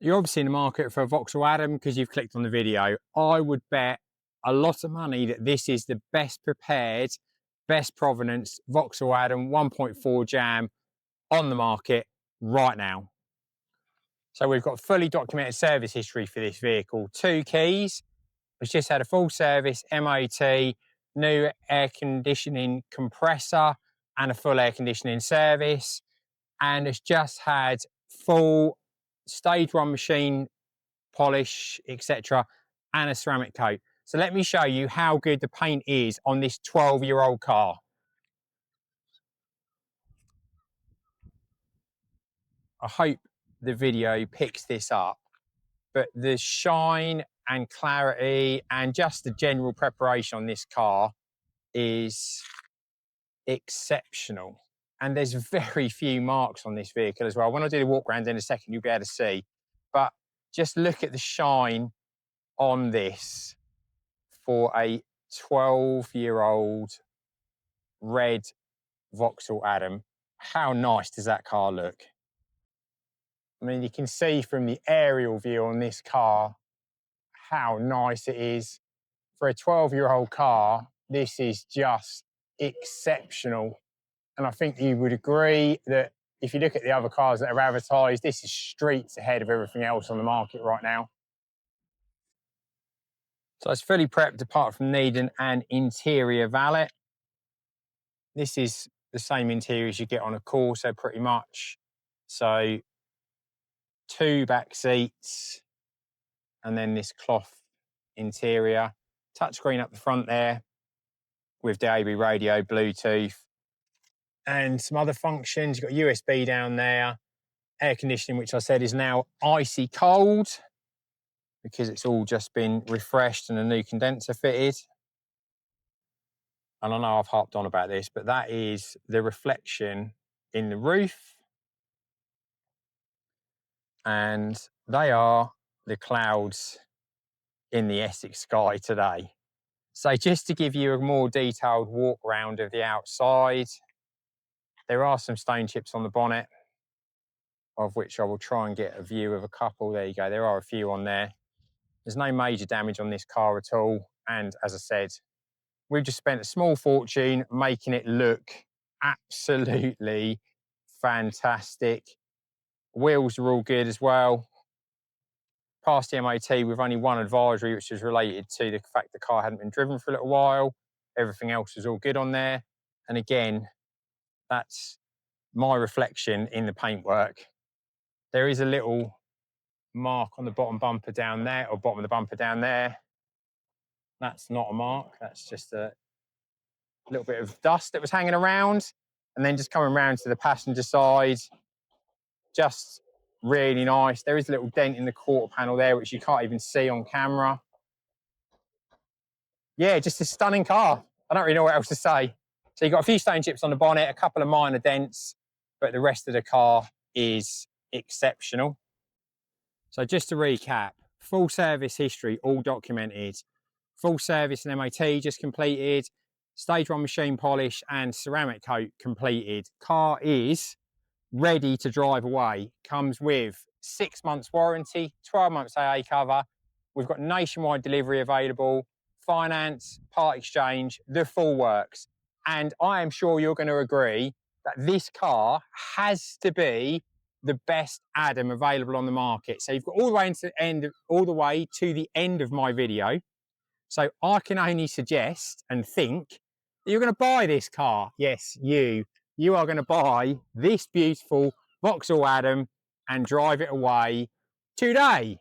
You're obviously in the market for a Vauxhall ADAM because you've clicked on the video. I would bet a lot of money that this is the best prepared, best provenance Vauxhall ADAM 1.4 Jam on the market right now. So we've got fully documented service history for this vehicle. 2 keys. It's just had a full service MOT, new air conditioning compressor and a full air conditioning service. And it's just had full stage 1 machine polish, etc., and a ceramic coat. So let me show you how good the paint is on this 12-year-old car. I hope the video picks this up, but the shine and clarity and just the general preparation on this car is exceptional. And there's very few marks on this vehicle as well. When I do the walk around in a second, you'll be able to see. But just look at the shine on this for a 12-year-old red Vauxhall ADAM. How nice does that car look? I mean, you can see from the aerial view on this car how nice it is. For a 12-year-old car, this is just exceptional. And I think you would agree that if you look at the other cars that are advertised, this is streets ahead of everything else on the market right now. So it's fully prepped apart from needing an interior valet. This is the same interior as you get on a Corsa pretty much. So 2 back seats and then this cloth interior. Touchscreen up the front there with DAB radio, Bluetooth and some other functions. You've got USB down there. Air conditioning, which I said is now icy cold because it's all just been refreshed and a new condenser fitted. And I know I've harped on about this, but that is the reflection in the roof. And they are the clouds in the Essex sky today. So just to give you a more detailed walk round of the outside, there are some stone chips on the bonnet, of which I will try and get a view of a couple. There you go, there are a few on there. There's no major damage on this car at all. And as I said, we've just spent a small fortune making it look absolutely fantastic. Wheels are all good as well. Past the MOT with only one advisory, which is related to the fact the car hadn't been driven for a little while. Everything else is all good on there. And again, that's my reflection in the paintwork. There is a little mark on the bottom bumper down there, or bottom of the bumper down there. That's not a mark, that's just a little bit of dust that was hanging around. And then just coming around to the passenger side, just really nice. There is a little dent in the quarter panel there, which you can't even see on camera. Yeah, just a stunning car. I don't really know what else to say. So you've got a few stone chips on the bonnet, a couple of minor dents, but the rest of the car is exceptional. So just to recap, full service history, all documented. Full service and MOT just completed. Stage 1 machine polish and ceramic coat completed. Car is ready to drive away. Comes with 6 months warranty, 12 months AA cover. We've got nationwide delivery available, finance, part exchange, the full works. And I am sure you're going to agree that this car has to be the best ADAM available on the market. So you've got all the way to the end of my video. So I can only suggest and think that you're going to buy this car. Yes, you are going to buy this beautiful Vauxhall ADAM and drive it away today.